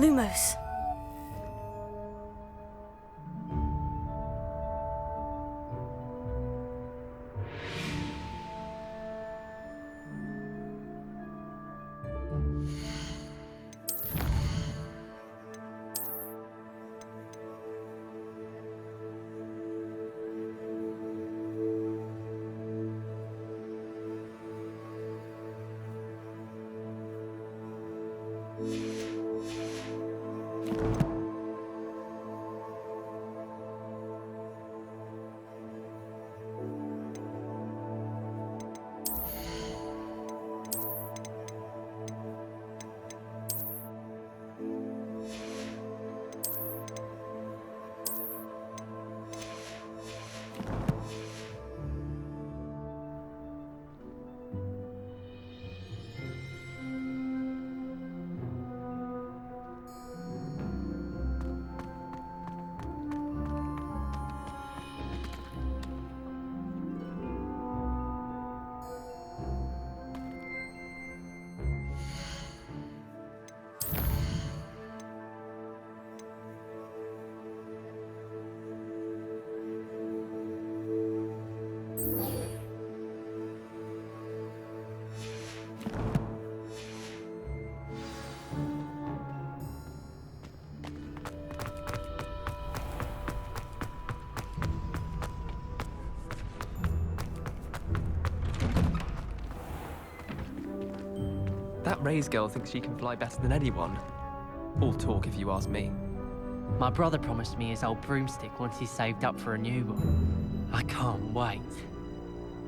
Lumos. That Ray's girl thinks she can fly better than anyone. All talk, if you ask me. My brother promised me his old broomstick once he's saved up for a new one. I can't wait.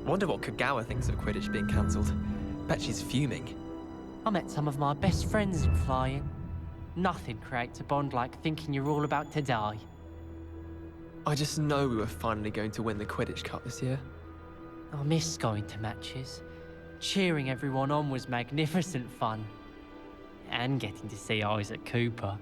Wonder what Kagawa thinks of Quidditch being cancelled. Bet she's fuming. I met some of my best friends in flying. Nothing creates a bond like thinking you're all about to die. I just know we were finally going to win the Quidditch Cup this year. I miss going to matches. Cheering everyone on was magnificent fun. And getting to see Isaac Cooper.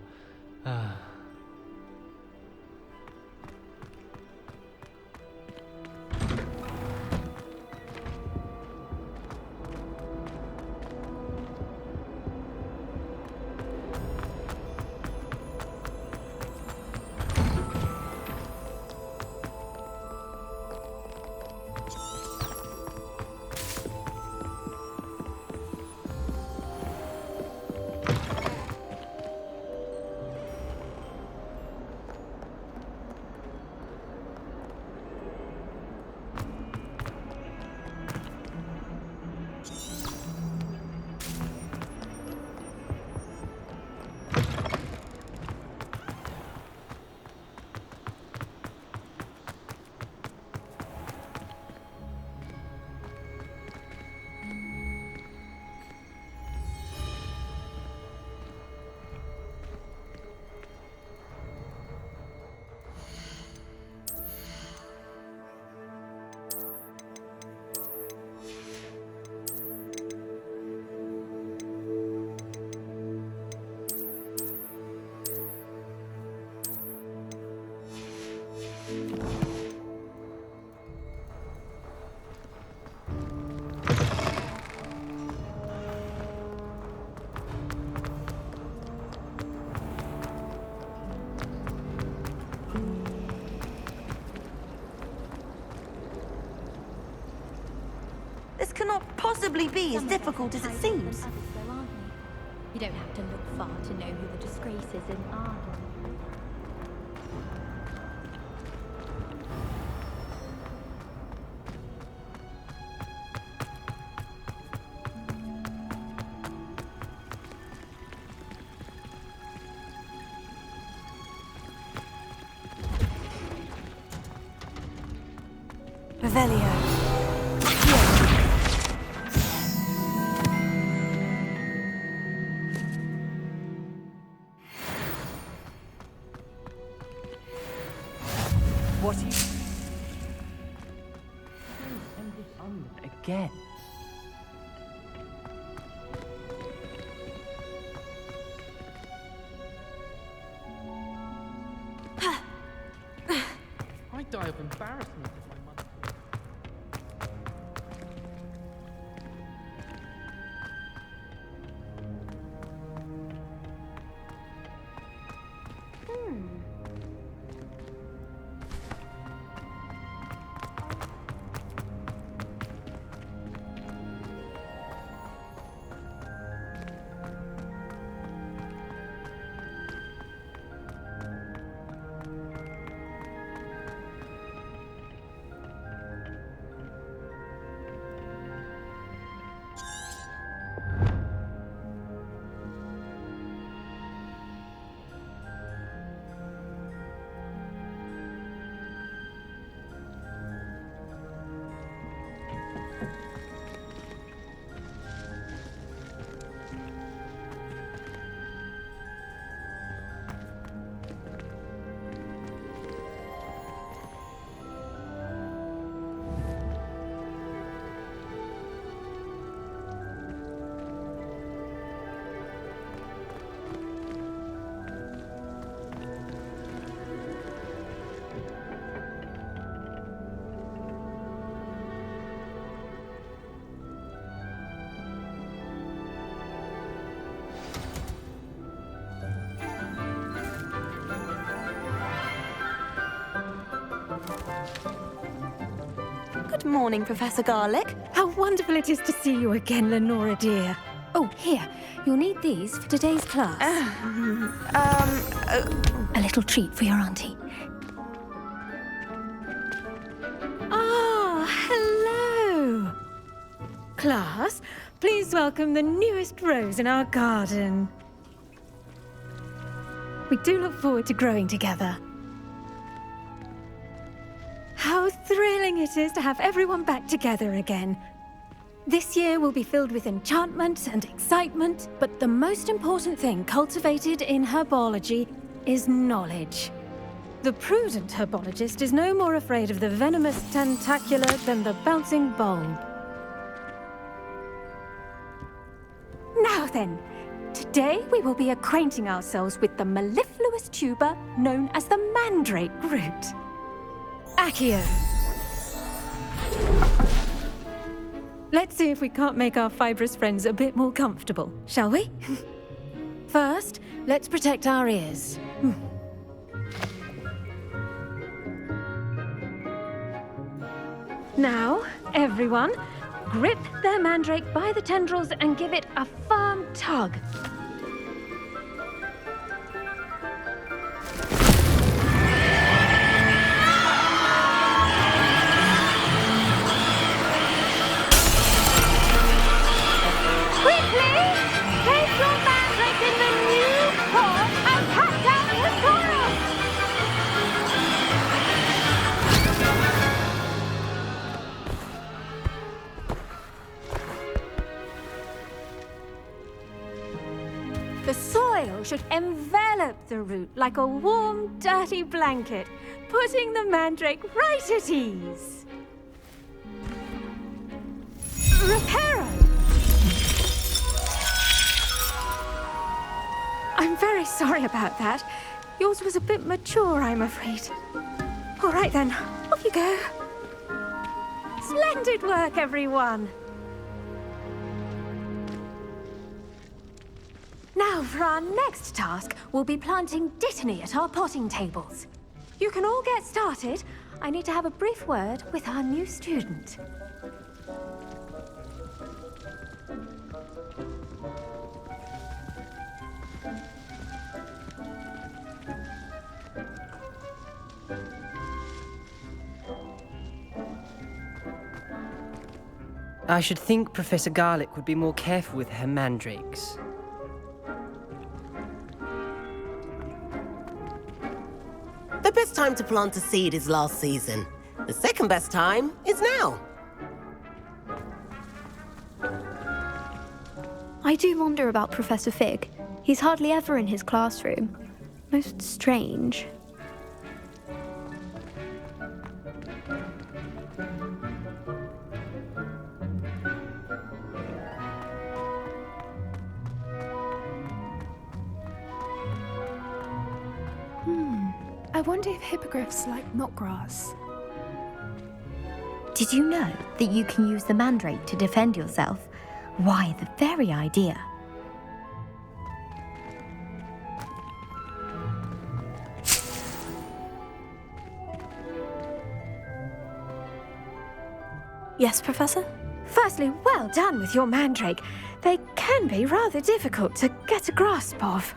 This cannot possibly be as difficult as it seems. You don't have to look far to know who the disgrace is in Arden. Revelio. What are you... End this on again. I'd die of embarrassment if my mother... Good morning, Professor Garlic. How wonderful it is to see you again, Lenora dear. Oh, here. You'll need these for today's class. A little treat for your auntie. Ah, hello. Class, please welcome the newest rose in our garden. We do look forward to growing together. How thrilling it is to have everyone back together again. This year will be filled with enchantment and excitement, but the most important thing cultivated in herbology is knowledge. The prudent herbologist is no more afraid of the venomous tentacular than the bouncing bulb. Now then, today we will be acquainting ourselves with the mellifluous tuber known as the mandrake root. Accio. Let's see if we can't make our fibrous friends a bit more comfortable, shall we? First, let's protect our ears. Now, everyone, grip their mandrake by the tendrils and give it a firm tug. The soil should envelop the root like a warm, dirty blanket, putting the mandrake right at ease. Reparo! I'm very sorry about that. Yours was a bit mature, I'm afraid. All right then, off you go. Splendid work, everyone. Now, for our next task, we'll be planting Dittany at our potting tables. You can all get started. I need to have a brief word with our new student. I should think Professor Garlic would be more careful with her mandrakes. The best time to plant a seed is last season. The second best time is now. I do wonder about Professor Fig. He's hardly ever in his classroom. Most strange. I wonder if hippogriffs like knotgrass. Did you know that you can use the mandrake to defend yourself? Why, the very idea. Yes, Professor? Firstly, well done with your mandrake. They can be rather difficult to get a grasp of.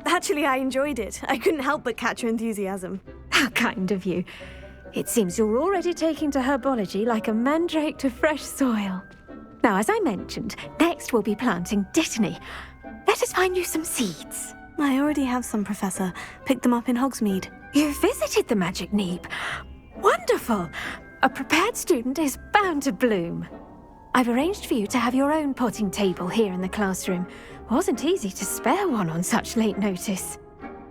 Actually, I enjoyed it. I couldn't help but catch your enthusiasm. How kind of you. It seems you're already taking to herbology like a mandrake to fresh soil. Now, as I mentioned, next we'll be planting Dittany. Let us find you some seeds. I already have some, Professor. Picked them up in Hogsmeade. You visited the Magic Neep. Wonderful! A prepared student is bound to bloom. I've arranged for you to have your own potting table here in the classroom. Wasn't easy to spare one on such late notice.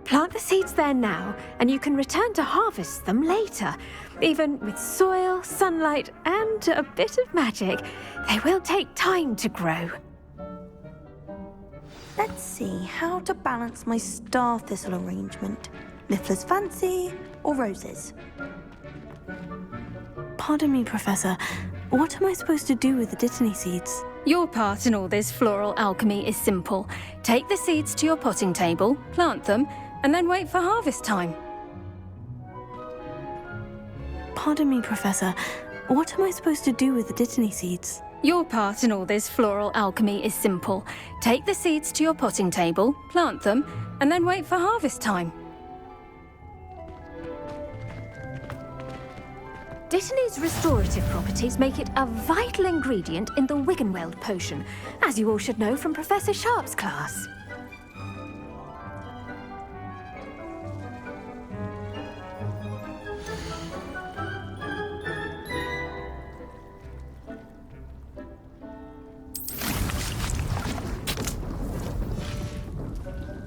Plant the seeds there now, and you can return to harvest them later. Even with soil, sunlight, and a bit of magic, they will take time to grow. Let's see how to balance my star thistle arrangement. Miffler's Fancy or roses? Pardon me, Professor. what am I supposed to do with the dittany seeds? Your part in all this floral alchemy is simple. Take the seeds to your potting table, plant them, and then wait for harvest time. Pardon me, Professor. What am I supposed to do with the dittany seeds? Your part in all this floral alchemy is simple. Take the seeds to your potting table, plant them, and then wait for harvest time. Dittany's restorative properties make it a vital ingredient in the Wiggenweld potion, as you all should know from Professor Sharp's class.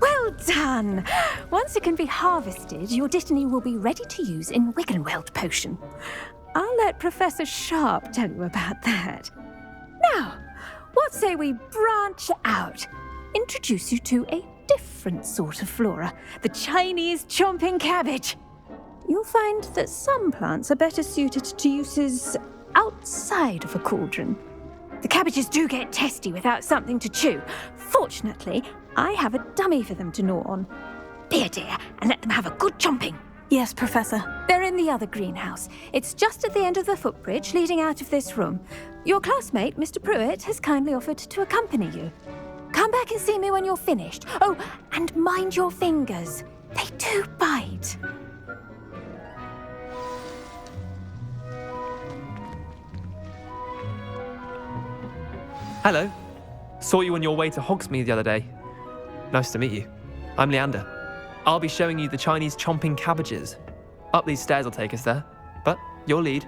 Well done! Once it can be harvested, your dittany will be ready to use in Wiggenweld potion. I'll let Professor Sharp tell you about that. Now, what say we branch out? Introduce you to a different sort of flora, the Chinese chomping cabbage. You'll find that some plants are better suited to uses outside of a cauldron. The cabbages do get testy without something to chew. Fortunately, I have a dummy for them to gnaw on. Be a dear and let them have a good chomping. Yes, Professor. They're in the other greenhouse. It's just at the end of the footbridge leading out of this room. Your classmate, Mr. Pruitt, has kindly offered to accompany you. Come back and see me when you're finished. Oh, and mind your fingers. They do bite. Hello. Saw you on your way to Hogsmeade the other day. Nice to meet you. I'm Leander. I'll be showing you the Chinese chomping cabbages. Up these stairs will take us there, but your lead.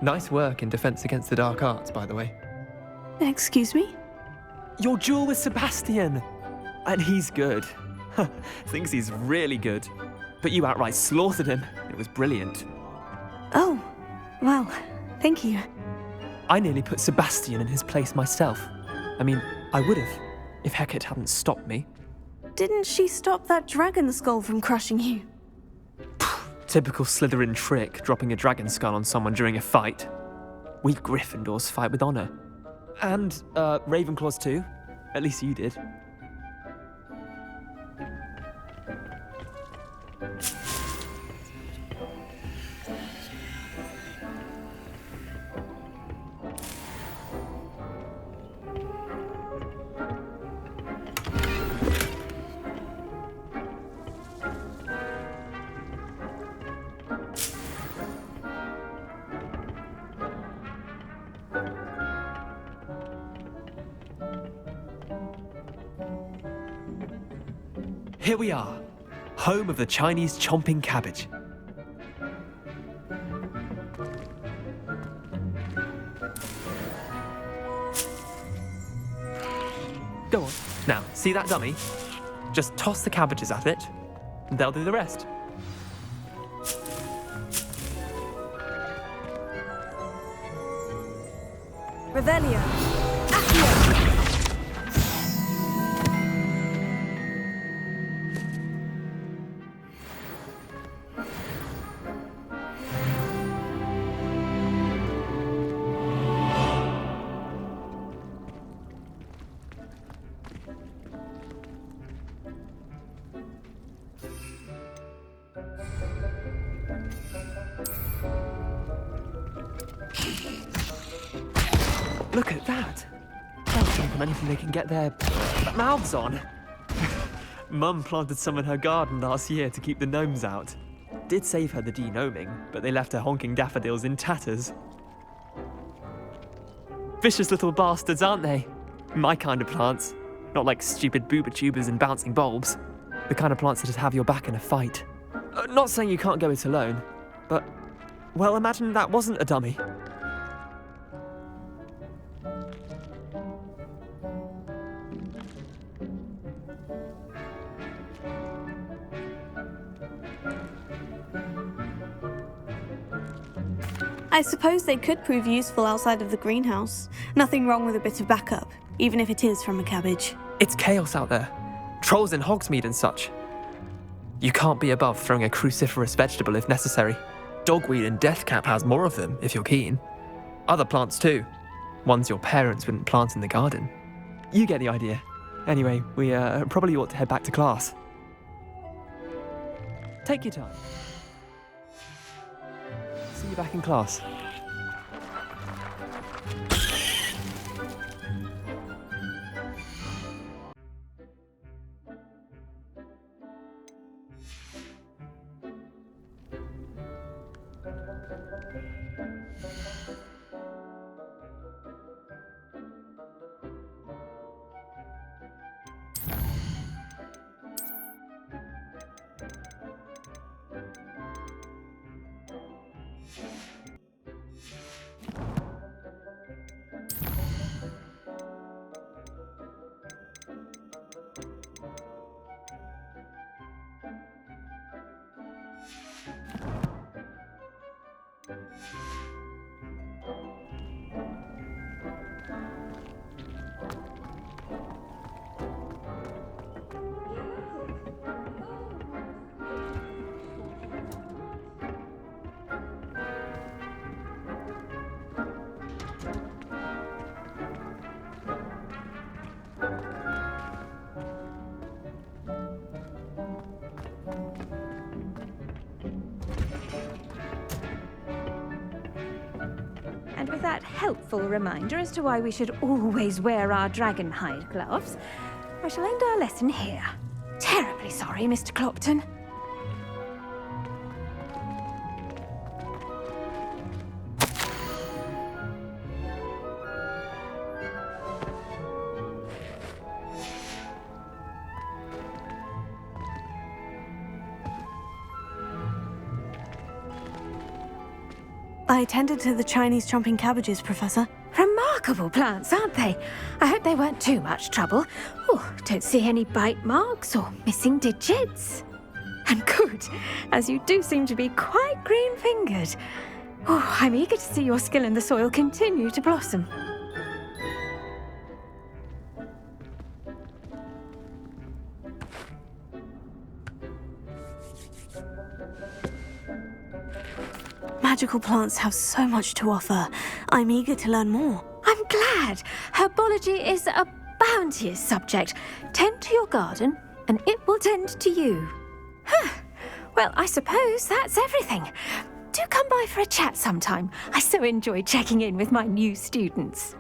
Nice work in Defense Against the Dark Arts, by the way. Excuse me? Your duel with Sebastian! And he's good. Thinks he's really good. But you outright slaughtered him. It was brilliant. Oh, well, thank you. I nearly put Sebastian in his place myself. I mean, I would have, if Hecate hadn't stopped me. Didn't she stop that dragon skull from crushing you? Typical Slytherin trick, dropping a dragon skull on someone during a fight. We Gryffindors fight with honor. And, Ravenclaws too. At least you did. Here we are, home of the Chinese chomping cabbage. Go on. Now, see that dummy? Just toss the cabbages at it, and they'll do the rest. Revelio. Look at that! They'll jump on anything they can get their mouths on. Mum planted some in her garden last year to keep the gnomes out. Did save her the de-gnoming, but they left her honking daffodils in tatters. Vicious little bastards, aren't they? My kind of plants. Not like stupid booba tubers and bouncing bulbs. The kind of plants that just have your back in a fight. Not saying you can't go it alone, but, well, imagine that wasn't a dummy. I suppose they could prove useful outside of the greenhouse. Nothing wrong with a bit of backup, even if it is from a cabbage. It's chaos out there. Trolls in Hogsmeade and such. You can't be above throwing a cruciferous vegetable if necessary. Dogweed and deathcap has more of them, if you're keen. Other plants too. Ones your parents wouldn't plant in the garden. You get the idea. Anyway, we probably ought to head back to class. Take your time. See you back in class. And with that helpful reminder as to why we should always wear our dragon hide gloves, I shall end our lesson here. Terribly sorry, Mr. Clopton. I attended to the Chinese chomping cabbages, Professor. Remarkable plants, aren't they? I hope they weren't too much trouble. Oh, don't see any bite marks or missing digits. And good, as you do seem to be quite green-fingered. Oh, I'm eager to see your skill in the soil continue to blossom. Magical plants have so much to offer. I'm eager to learn more. I'm glad. Herbology is a bounteous subject. Tend to your garden, and it will tend to you. Huh. Well, I suppose that's everything. Do come by for a chat sometime. I so enjoy checking in with my new students.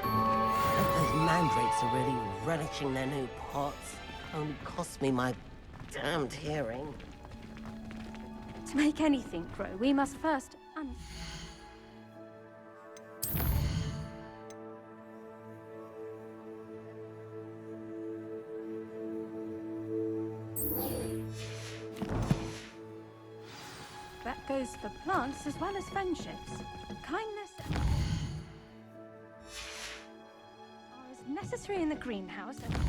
Those mandrakes are really relishing their new pots. Only cost me my damned hearing. To make anything grow, we must first That goes for plants as well as friendships. Kindness are as necessary in the greenhouse as...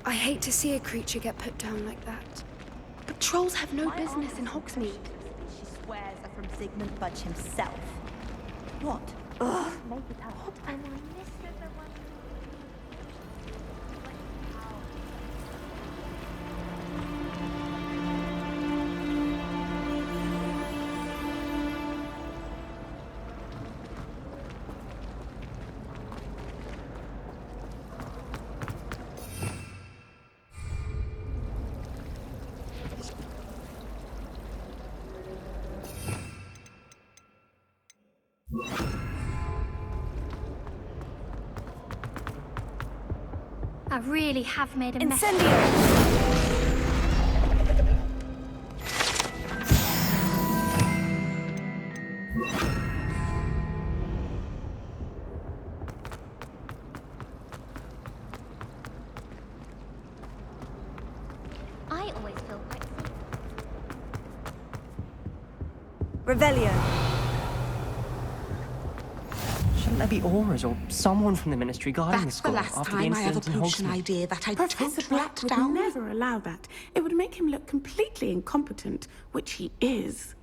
I hate to see a creature get put down like that. But trolls have no business in Hogsmeade. She swears are from Sigmund Budge himself. What? Ugh. What am I missing? I really have made a mess. I always feel quite safe. Revelio. Shouldn't there be Aurors or someone from the Ministry guarding the That's the school last after the time I have a incident in potion Hogsmeade? idea that I Professor don't Black write would down. never allow that. It would make him look completely incompetent, which he is.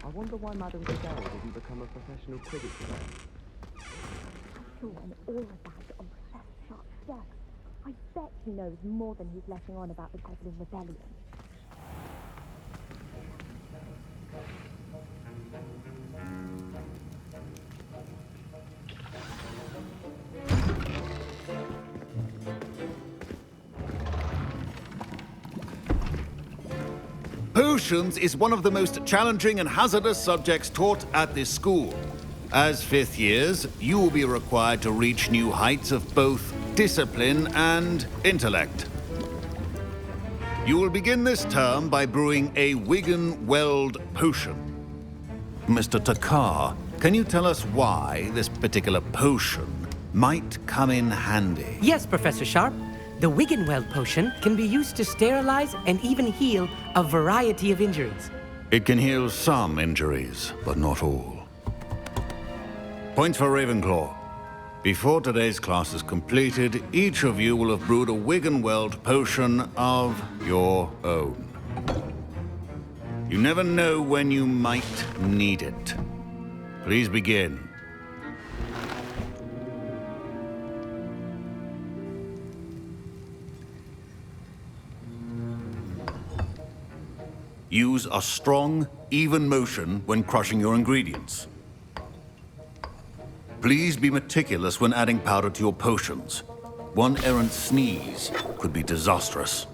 I wonder why Madame Gregari didn't become a professional Quidditch player. And all of that on Professor Sharp's desk. I bet he knows more than he's letting on about the Goblin Rebellion. Potions is one of the most challenging and hazardous subjects taught at this school. As fifth years, you will be required to reach new heights of both discipline and intellect. You will begin this term by brewing a Wiggenweld potion. Mr. Takar, can you tell us why this particular potion might come in handy? Yes, Professor Sharp. The Wiggenweld potion can be used to sterilize and even heal a variety of injuries. It can heal some injuries, but not all. Point for Ravenclaw. Before today's class is completed, each of you will have brewed a Wiggenweld potion of your own. You never know when you might need it. Please begin. Use a strong, even motion when crushing your ingredients. Please be meticulous when adding powder to your potions. One errant sneeze could be disastrous.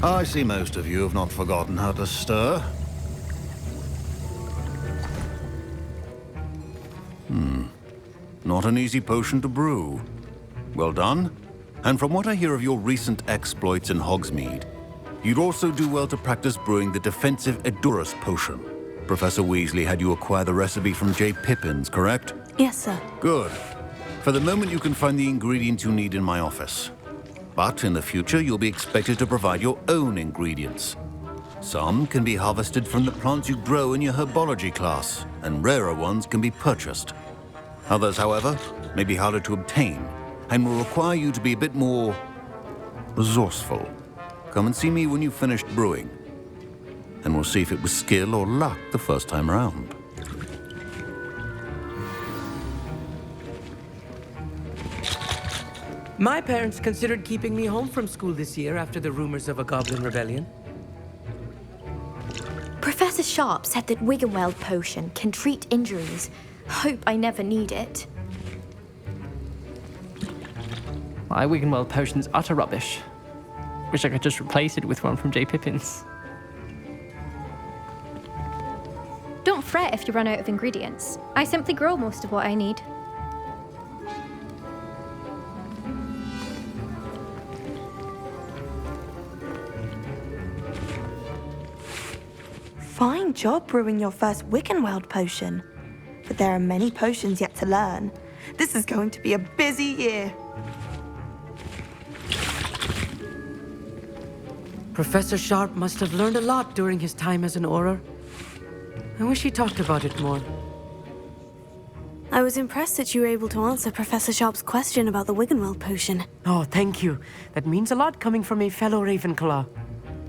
I see most of you have not forgotten how to stir. Not an easy potion to brew. Well done. And from what I hear of your recent exploits in Hogsmeade, you'd also do well to practice brewing the defensive Edurus potion. Professor Weasley had you acquire the recipe from J. Pippin's, correct? Yes, sir. Good. For the moment, you can find the ingredients you need in my office. But in the future, you'll be expected to provide your own ingredients. Some can be harvested from the plants you grow in your herbology class, and rarer ones can be purchased. Others, however, may be harder to obtain, and will require you to be a bit more resourceful. Come and see me when you've finished brewing, and we'll see if it was skill or luck the first time around. My parents considered keeping me home from school this year after the rumors of a Goblin Rebellion. Professor Sharp said that Wiggenweld potion can treat injuries. Hope I never need it. My Wiggenweld potion's utter rubbish. Wish I could just replace it with one from J. Pippin's. Don't fret if you run out of ingredients. I simply grow most of what I need. Fine job brewing your first Wiggenweld potion. But there are many potions yet to learn. This is going to be a busy year. Professor Sharp must have learned a lot during his time as an Auror. I wish he talked about it more. I was impressed that you were able to answer Professor Sharp's question about the Wiggenweld potion. Oh, thank you. That means a lot coming from a fellow Ravenclaw.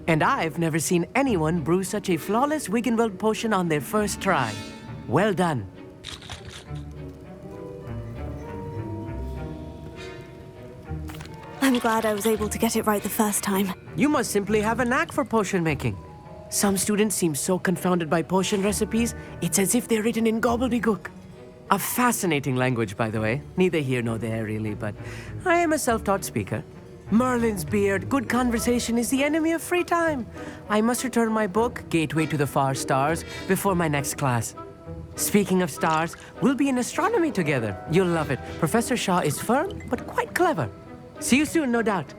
And I've never seen anyone brew such a flawless Wiggenweld potion on their first try. Well done. I'm glad I was able to get it right the first time. You must simply have a knack for potion making. Some students seem so confounded by potion recipes, it's as if they're written in gobbledygook. A fascinating language, by the way. Neither here nor there, really, but I am a self-taught speaker. Merlin's beard, good conversation is the enemy of free time. I must return my book, Gateway to the Far Stars, before my next class. Speaking of stars, we'll be in astronomy together. You'll love it. Professor Shaw is firm, but quite clever. See you soon, no doubt.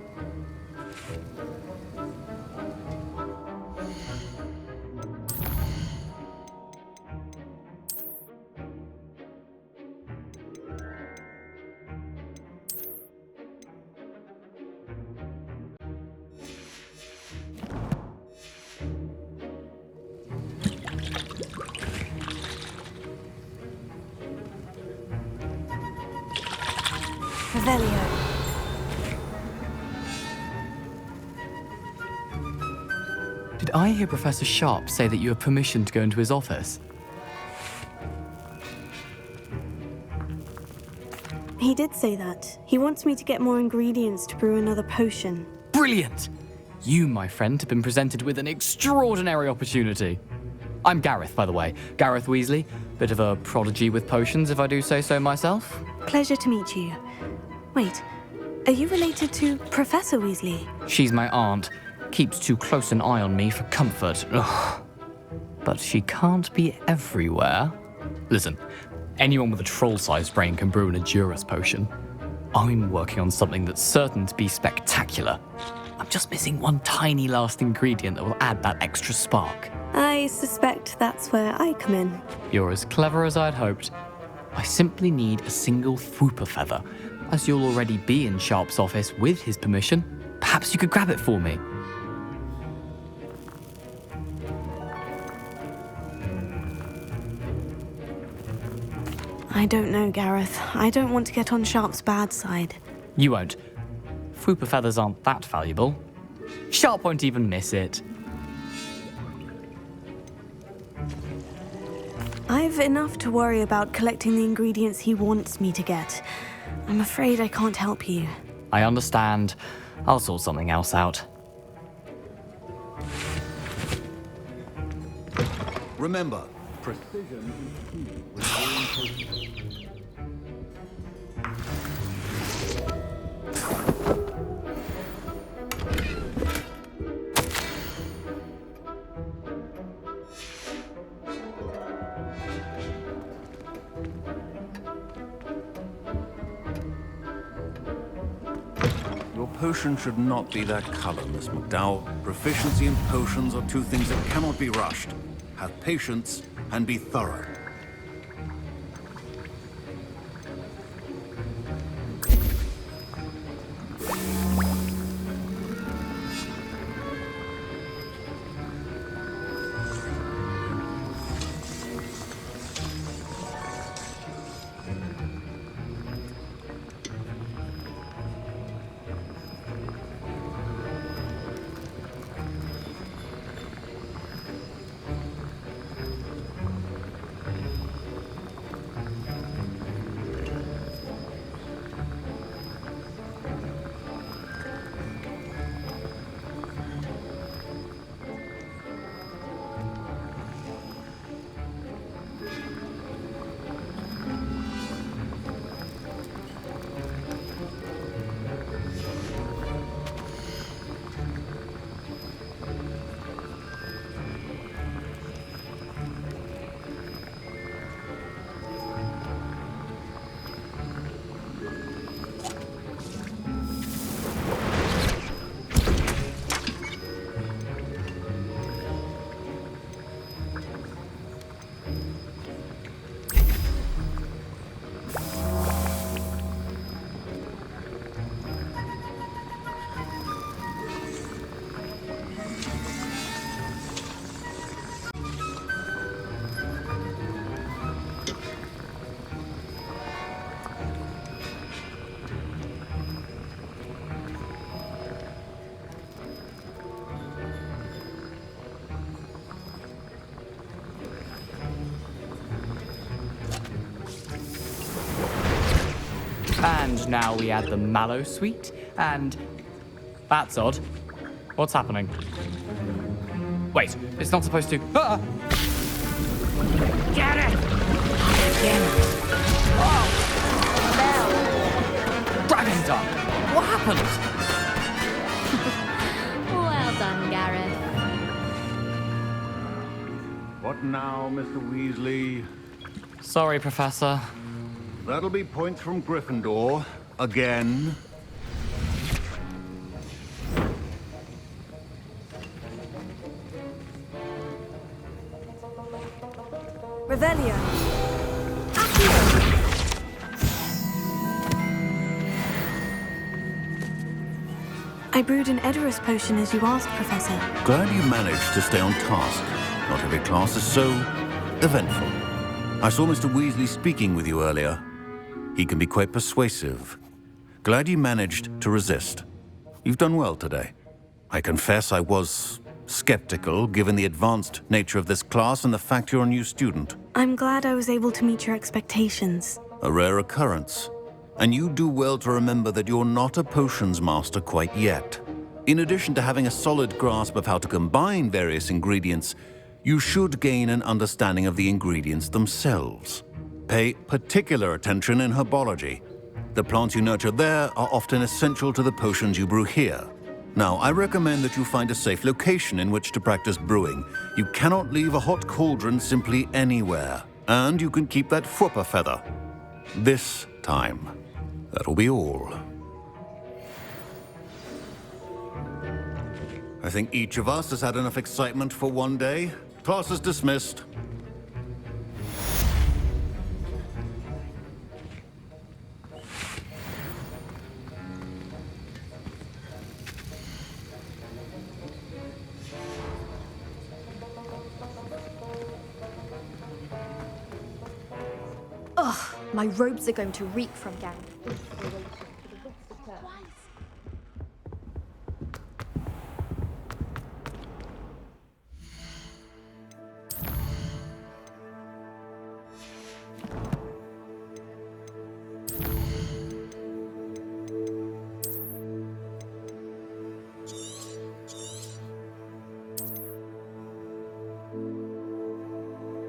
Revelio. Did I hear Professor Sharp say that you have permission to go into his office? He did say that. He wants me to get more ingredients to brew another potion. Brilliant! You, my friend, have been presented with an extraordinary opportunity. I'm Gareth, by the way. Gareth Weasley. Bit of a prodigy with potions, if I do say so myself. Pleasure to meet you. Wait, are you related to Professor Weasley? She's my aunt. Keeps too close an eye on me for comfort. Ugh. But she can't be everywhere. Listen, anyone with a troll-sized brain can brew an Edurus potion. I'm working on something that's certain to be spectacular. I'm just missing one tiny last ingredient that will add that extra spark. I suspect that's where I come in. You're as clever as I'd hoped. I simply need a single Fwooper feather. As you'll already be in Sharp's office with his permission, perhaps you could grab it for me. I don't know, Gareth. I don't want to get on Sharp's bad side. You won't. Fwooper feathers aren't that valuable. Sharp won't even miss it. I've enough to worry about collecting the ingredients he wants me to get. I'm afraid I can't help you. I understand. I'll sort something else out. Remember, precision is key with orientation. Your potion should not be that color, Miss McDowell. Proficiency in potions are two things that cannot be rushed. Have patience and be thorough. And now we add the mallow sweet, and... That's odd. What's happening? Wait, it's not supposed to... Ah! Get it! Dragon Dog! What happened? Well done, Gareth. What now, Mr. Weasley? Sorry, Professor. That'll be points from Gryffindor. Again. Revelio. I brewed an Edorus potion as you asked, Professor. Glad you managed to stay on task. Not every class is so eventful. I saw Mr. Weasley speaking with you earlier. He can be quite persuasive. Glad you managed to resist. You've done well today. I confess I was skeptical, given the advanced nature of this class and the fact you're a new student. I'm glad I was able to meet your expectations. A rare occurrence. And you do well to remember that you're not a potions master quite yet. In addition to having a solid grasp of how to combine various ingredients, you should gain an understanding of the ingredients themselves. Pay particular attention in herbology. The plants you nurture there are often essential to the potions you brew here. Now, I recommend that you find a safe location in which to practice brewing. You cannot leave a hot cauldron simply anywhere. And you can keep that Fwooper feather. This time. That'll be all. I think each of us has had enough excitement for one day. Class is dismissed. Ugh, my robes are going to reek from Gareth.